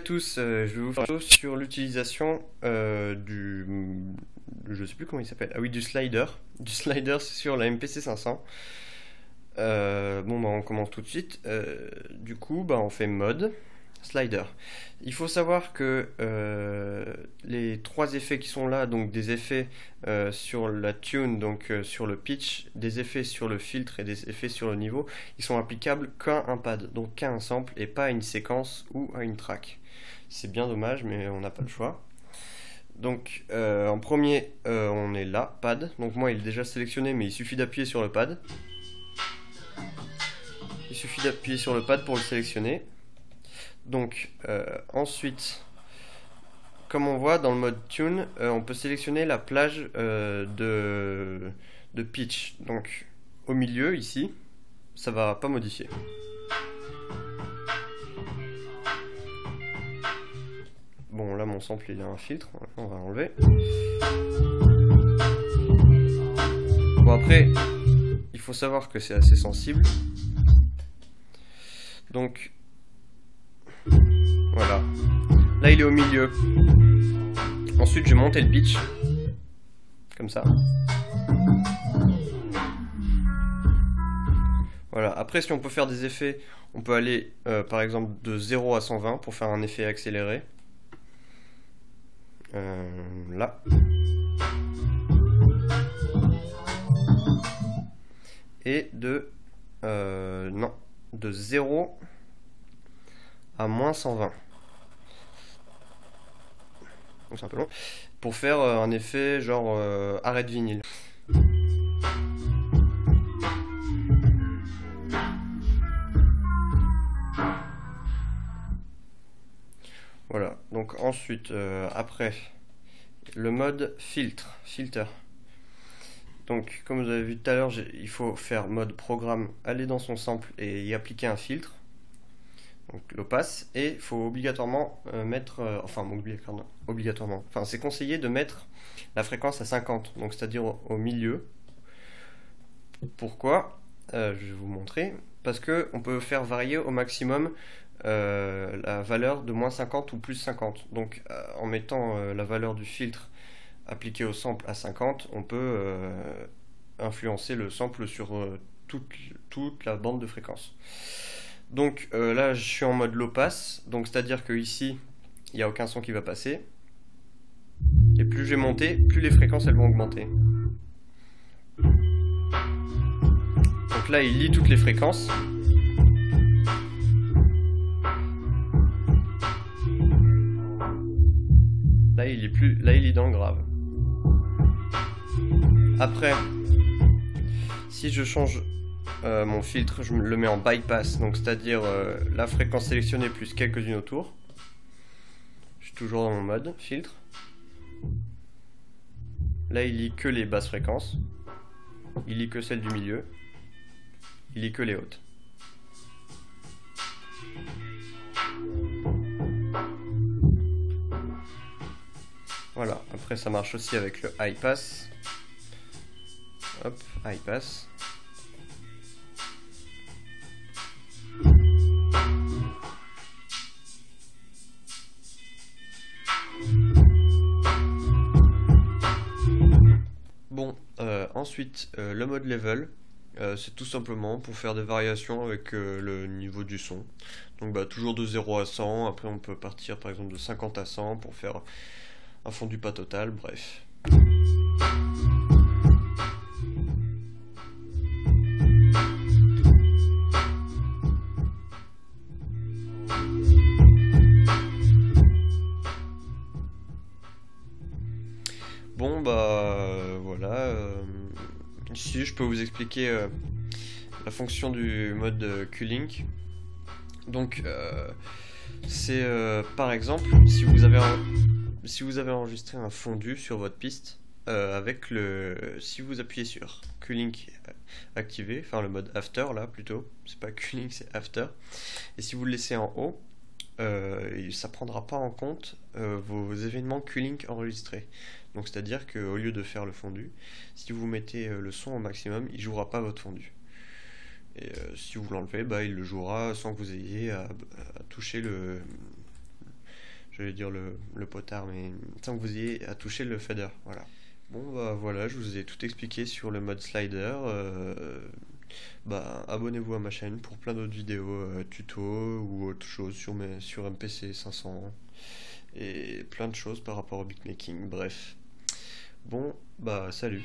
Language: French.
à tous, je vais vous faire une vidéo sur l'utilisation je sais plus comment il s'appelle, ah oui, du slider sur la MPC 500. Bon bah on commence tout de suite. Du coup bah on fait mode slider. Il faut savoir que les trois effets qui sont là, donc des effets sur la tune, donc sur le pitch, des effets sur le filtre et des effets sur le niveau, ils sont applicables qu'à un pad, donc qu'à un sample et pas à une séquence ou à une track. C'est bien dommage, mais on n'a pas le choix. Donc en premier, on est là, pad. Donc moi il est déjà sélectionné, mais il suffit d'appuyer sur le pad. Il suffit d'appuyer sur le pad pour le sélectionner. Donc ensuite, comme on voit dans le mode tune, on peut sélectionner la plage de pitch. Donc au milieu ici, ça va pas modifier. Bon là mon sample il a un filtre, on va enlever. Bon après, il faut savoir que c'est assez sensible. Donc voilà. Là il est au milieu. Ensuite je vais monter le pitch. Comme ça. Voilà. Après si on peut faire des effets, on peut aller par exemple de 0 à 120 pour faire un effet accéléré. Là. Et de 0 à moins 120. Donc c'est un peu long. Pour faire un effet genre arrêt de vinyle. Voilà, donc ensuite, après, le mode filter. Donc, comme vous avez vu tout à l'heure, il faut faire mode programme, aller dans son sample et y appliquer un filtre, donc l'opace, et il faut obligatoirement c'est conseillé de mettre la fréquence à 50, donc c'est-à-dire au milieu. Pourquoi? Je vais vous montrer. Parce que on peut faire varier au maximum la valeur de moins 50 ou plus 50. Donc en mettant la valeur du filtre appliquée au sample à 50, on peut influencer le sample sur toute la bande de fréquence. Donc là je suis en mode low pass, donc c'est à dire que ici il n'y a aucun son qui va passer, et plus je vais monter, plus les fréquences elles vont augmenter. Donc là il lit toutes les fréquences. Là il est dans le grave. Après, si je change mon filtre, je le mets en bypass, donc c'est-à-dire la fréquence sélectionnée plus quelques-unes autour. Je suis toujours dans mon mode filtre. Là il lit que les basses fréquences. Il lit que celles du milieu. Il lit que les hautes. Voilà, après ça marche aussi avec le high pass. Hop, high pass. Bon, ensuite le mode level, c'est tout simplement pour faire des variations avec le niveau du son. Donc bah, toujours de 0 à 100, après on peut partir par exemple de 50 à 100 pour faire un fondu pas total, bref. Bon bah voilà, ici je peux vous expliquer la fonction du mode Q-Link. Donc c'est par exemple si vous avez enregistré un fondu sur votre piste si vous appuyez sur Q-Link activé, enfin le mode after là plutôt, c'est pas Q-Link c'est after, et si vous le laissez en haut, ça prendra pas en compte vos événements Q-Link enregistrés. Donc c'est à dire qu'au lieu de faire le fondu, si vous mettez le son au maximum, il jouera pas votre fondu. Et si vous l'enlevez, bah, il le jouera sans que vous ayez à toucher j'allais dire le potard, mais sans que vous ayez à toucher le fader, voilà. Bon bah voilà, je vous ai tout expliqué sur le mode slider. Bah abonnez-vous à ma chaîne pour plein d'autres vidéos tuto ou autre chose sur MPC 500 et plein de choses par rapport au beatmaking, bref. Bon bah salut.